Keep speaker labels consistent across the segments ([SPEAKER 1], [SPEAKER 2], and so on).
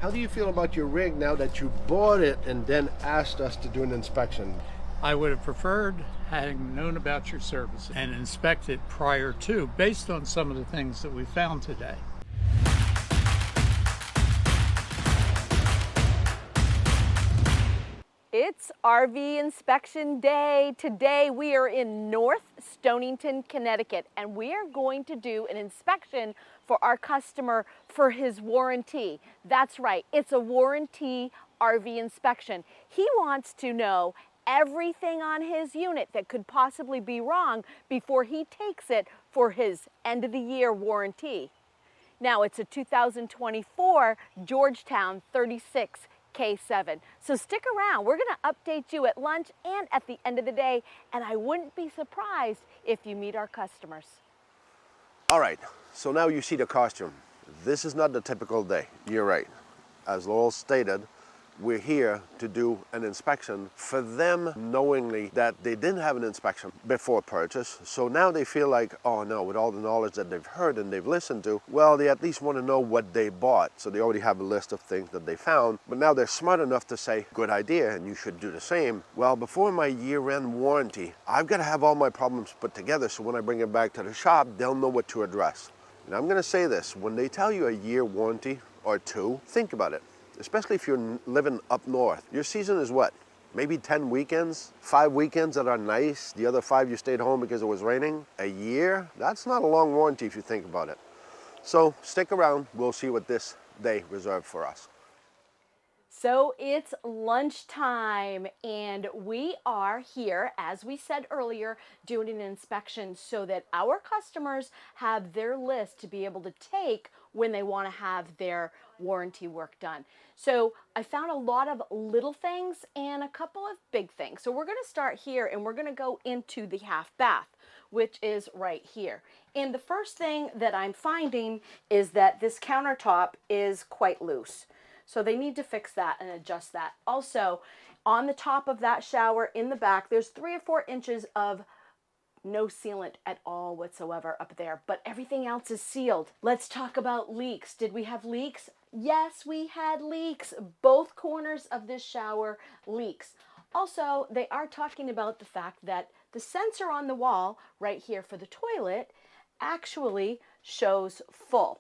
[SPEAKER 1] How do you feel about your rig now that you bought it and then asked us to do an inspection?
[SPEAKER 2] I would have preferred having known about your service and inspect it prior to, based on some of the things that we found today.
[SPEAKER 3] It's RV inspection day. Today we are in North Stonington, Connecticut, and we are going to do an inspection for our customer for his warranty. That's right, it's a warranty RV inspection. He wants to know everything on his unit that could possibly be wrong before he takes it for his end of the year warranty. Now it's a 2024 Georgetown 36K7. So stick around, we're gonna update you at lunch and at the end of the day, and I wouldn't be surprised if you meet our customers.
[SPEAKER 1] All right, so now you see the costume. This is not the typical day, you're right. As Laurel stated, we're here to do an inspection for them, knowingly that they didn't have an inspection before purchase. So now they feel like, oh no, with all the knowledge that they've heard and they've listened to, well, they at least want to know what they bought. So they already have a list of things that they found, but now they're smart enough to say, good idea, and you should do the same. Well, before my year-end warranty, I've got to have all my problems put together so when I bring it back to the shop, they'll know what to address. And I'm going to say this, when they tell you a year warranty or two, think about it. Especially if you're living up north. Your season is what? Maybe 10 weekends? 5 weekends that are nice, the other 5 you stayed home because it was raining? A year? That's not a long warranty if you think about it. So stick around, we'll see what this day reserved for us.
[SPEAKER 3] So it's lunchtime and we are here, as we said earlier, doing an inspection so that our customers have their list to be able to take when they want to have their warranty work done. So I found a lot of little things and a couple of big things. So we're going to start here and we're going to go into the half bath, which is right here. And the first thing that I'm finding is that this countertop is quite loose. So they need to fix that and adjust that. Also, on the top of that shower in the back, there's 3 or 4 inches of no sealant at all whatsoever up there, but everything else is sealed. Let's talk about leaks. Did we have leaks? Yes, we had leaks. Both corners of this shower leaks. Also, they are talking about the fact that the sensor on the wall right here for the toilet actually shows full.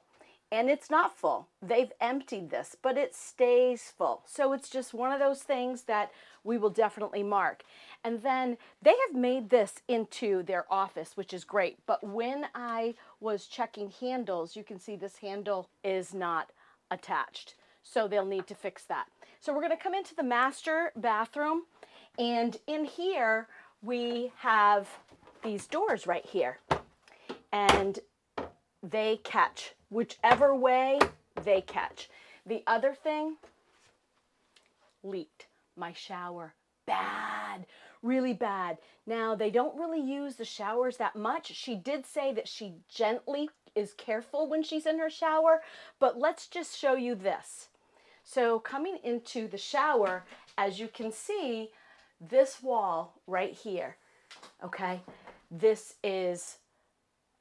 [SPEAKER 3] And it's not full. They've emptied this, but it stays full. So it's just one of those things that we will definitely mark. And then they have made this into their office, which is great. But when I was checking handles, you can see this handle is not attached. So they'll need to fix that. So we're gonna come into the master bathroom. And in here, we have these doors right here. And they catch. Whichever way, they catch. The other thing, leaked. My shower. Bad. Really bad. Now, they don't really use the showers that much. She did say that she gently is careful when she's in her shower, but let's just show you this. So coming into the shower, as you can see, this wall right here, okay, this is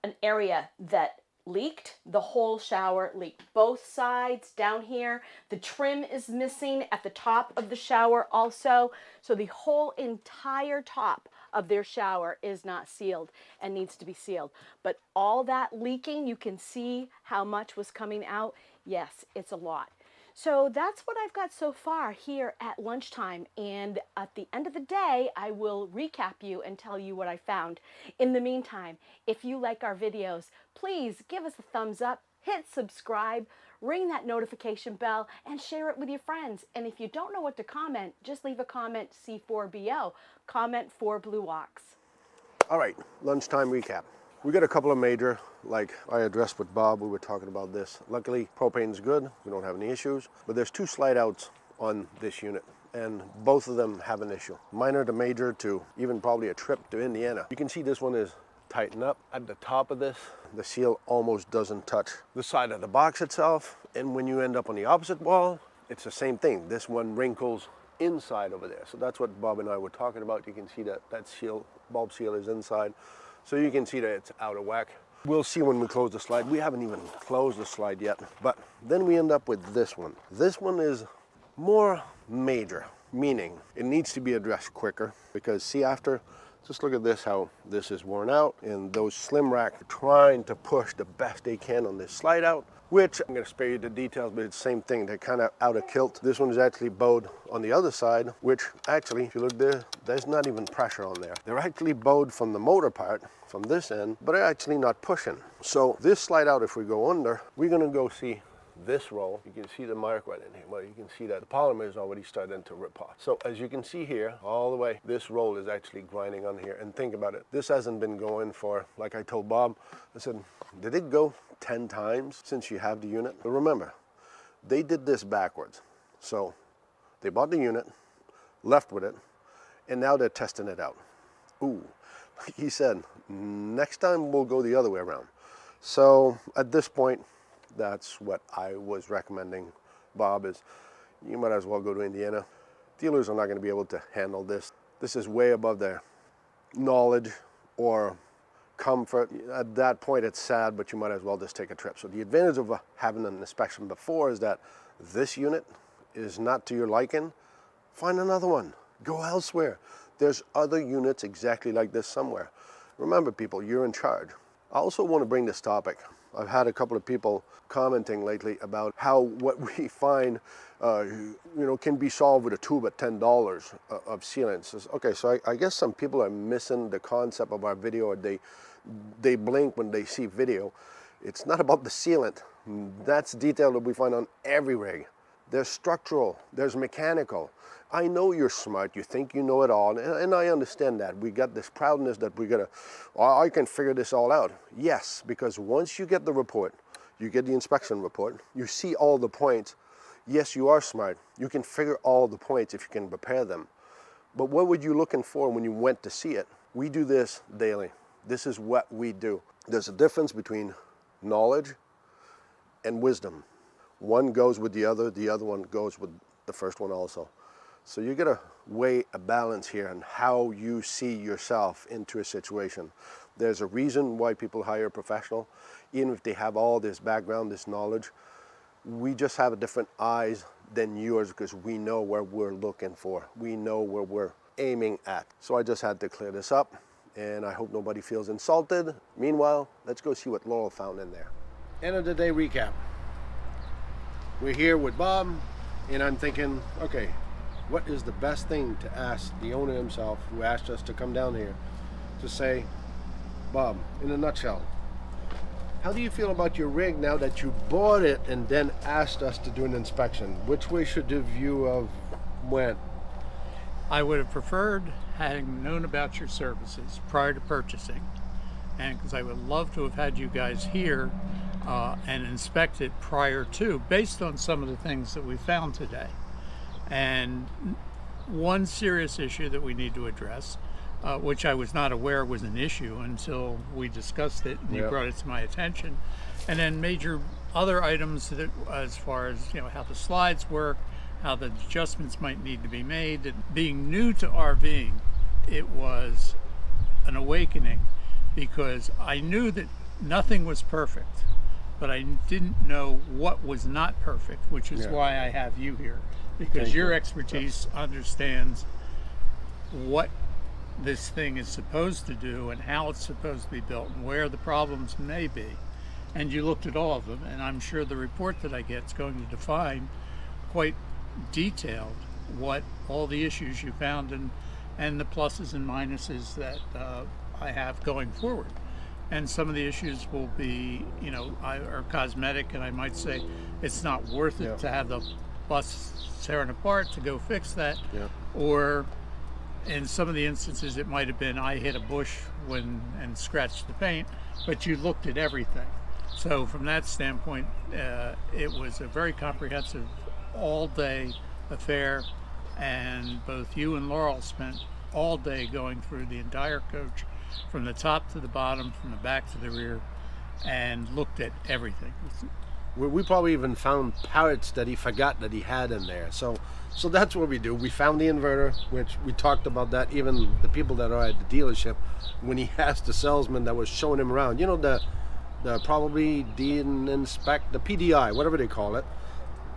[SPEAKER 3] an area that leaked. The whole shower leaked. Both sides down here. The trim is missing at the top of the shower also. So the whole entire top of their shower is not sealed and needs to be sealed. But all that leaking, you can see how much was coming out. Yes, it's a lot. So that's what I've got so far here at lunchtime, and at the end of the day, I will recap you and tell you what I found. In the meantime, if you like our videos, please give us a thumbs up, hit subscribe, ring that notification bell, and share it with your friends. And if you don't know what to comment, just leave a comment C4BO, comment for Blue Ox.
[SPEAKER 1] All right, lunchtime recap. We got a couple of major, like I addressed with Bob, we were talking about this. Luckily, propane's good, we don't have any issues, but there's 2 slide outs on this unit, and both of them have an issue. Minor to major to even probably a trip to Indiana. You can see this one is tightened up. At the top of this, the seal almost doesn't touch the side of the box itself, and when you end up on the opposite wall, it's the same thing. This one wrinkles inside over there. So that's what Bob and I were talking about. You can see that that seal, bulb seal is inside. So you can see that it's out of whack. We'll see when we close the slide. We haven't even closed the slide yet, but then we end up with this one. This one is more major, meaning it needs to be addressed quicker, because see, after, just look at this, how this is worn out, and those slim racks are trying to push the best they can on this slide out, which I'm going to spare you the details, but it's the same thing. They're kind of out of kilt. This one is actually bowed on the other side, which actually, if you look there, there's not even pressure on there. They're actually bowed from the motor part, from this end, but they're actually not pushing. So this slide out, if we go under, we're going to go see this roll. You can see the mark right in here. Well, you can see that the polymer is already starting to rip off. So as you can see here, all the way, this roll is actually grinding on here. And think about it, this hasn't been going for, like I told Bob, I said, did it go 10 times since you have the unit? But remember, they did this backwards. So they bought the unit, left with it, and now they're testing it out. Ooh, like he said, next time we'll go the other way around. So at this point, that's what I was recommending, Bob, is you might as well go to Indiana. Dealers are not going to be able to handle this. This is way above their knowledge or comfort. At that point, it's sad, but you might as well just take a trip. So the advantage of having an inspection before is that this unit is not to your liking. Find another one. Go elsewhere. There's other units exactly like this somewhere. Remember, people, you're in charge. I also want to bring this topic. I've had a couple of people commenting lately about how what we find can be solved with a tube at $10 of sealant. Okay, so I guess some people are missing the concept of our video, or they blink when they see video. It's not about the sealant. That's detail that we find on every rig. There's structural, there's mechanical. I know you're smart, you think you know it all, and I understand that. We got this proudness that I can figure this all out. Yes, because once you get the report, you get the inspection report, you see all the points. Yes, you are smart. You can figure all the points if you can prepare them. But what were you looking for when you went to see it? We do this daily. This is what we do. There's a difference between knowledge and wisdom. One goes with the other one goes with the first one also. So you gotta weigh a balance here on how you see yourself into a situation. There's a reason why people hire a professional, even if they have all this background, this knowledge. We just have a different eyes than yours because we know where we're looking for. We know where we're aiming at. So I just had to clear this up, and I hope nobody feels insulted. Meanwhile, let's go see what Laurel found in there. End of the day recap. We're here with Bob, and I'm thinking, okay, what is the best thing to ask the owner himself, who asked us to come down here, to say, Bob, in a nutshell, how do you feel about your rig now that you bought it and then asked us to do an inspection? Which way should the view of went?
[SPEAKER 2] I would have preferred having known about your services prior to purchasing, and because I would love to have had you guys here and inspect it prior to, based on some of the things that we found today. And one serious issue that we need to address, which I was not aware was an issue until we discussed it and you brought it to my attention, and then major other items that, as far as how the slides work, how the adjustments might need to be made. And being new to RVing, it was an awakening, because I knew that nothing was perfect, but I didn't know what was not perfect, which is why I have you here, because your expertise understands what this thing is supposed to do and how it's supposed to be built and where the problems may be. And you looked at all of them, and I'm sure the report that I get is going to define quite detailed what all the issues you found and the pluses and minuses that I have going forward. And some of the issues will be, are cosmetic, and I might say it's not worth it to have the bus tearing apart to go fix that. Or in some of the instances, it might have been I hit a bush and scratched the paint, but you looked at everything. So from that standpoint, it was a very comprehensive all-day affair, and both you and Laurel spent all day going through the entire coach, from the top to the bottom, from the back to the rear, and looked at everything.
[SPEAKER 1] We probably even found parts that he forgot that he had in there. So that's what we do. We found the inverter, which we talked about that. Even the people that are at the dealership, when he asked the salesman that was showing him around, probably didn't inspect the PDI, whatever they call it.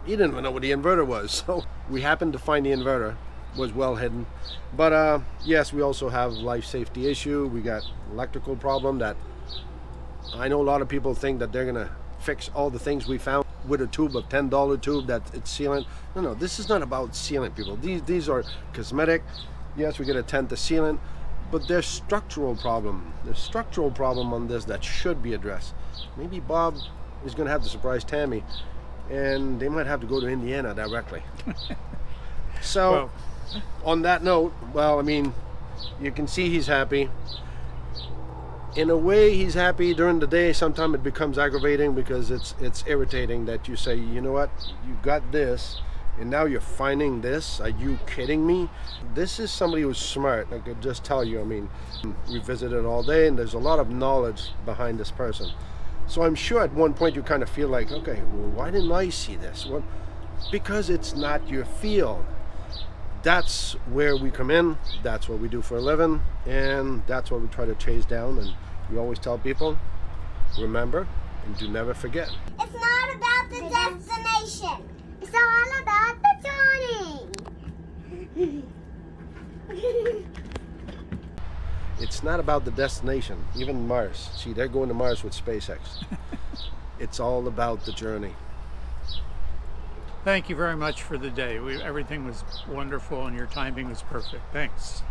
[SPEAKER 1] He didn't even know what the inverter was. So we happened to find the inverter, was well hidden. But yes, we also have life safety issue. We got electrical problem that I know a lot of people think that they're gonna fix all the things we found with a tube, a $10 tube that it's sealant. No, this is not about sealant, people. These are cosmetic. Yes, we get a tent to sealant, but there's structural problem. There's structural problem on this that should be addressed. Maybe Bob is gonna have to surprise Tammy, and they might have to go to Indiana directly. So,
[SPEAKER 2] Well,
[SPEAKER 1] on that note, well, I mean, you can see he's happy. In a way, he's happy during the day. Sometimes it becomes aggravating because it's irritating that you say, you know what, you got this, and now you're finding this. Are you kidding me? This is somebody who's smart. I could just tell you. I mean, we visited all day, and there's a lot of knowledge behind this person. So I'm sure at one point you kind of feel like, okay, well, why didn't I see this? Well, because it's not your field. That's where we come in. That's what we do for a living, and that's what we try to chase down. And we always tell people, remember and do never forget.
[SPEAKER 4] It's not about the destination. It's all about the journey.
[SPEAKER 1] It's not about the destination. Even Mars. See, they're going to Mars with SpaceX. It's all about the journey.
[SPEAKER 2] thank you very much for the day. Everything was wonderful and your timing was perfect. Thanks.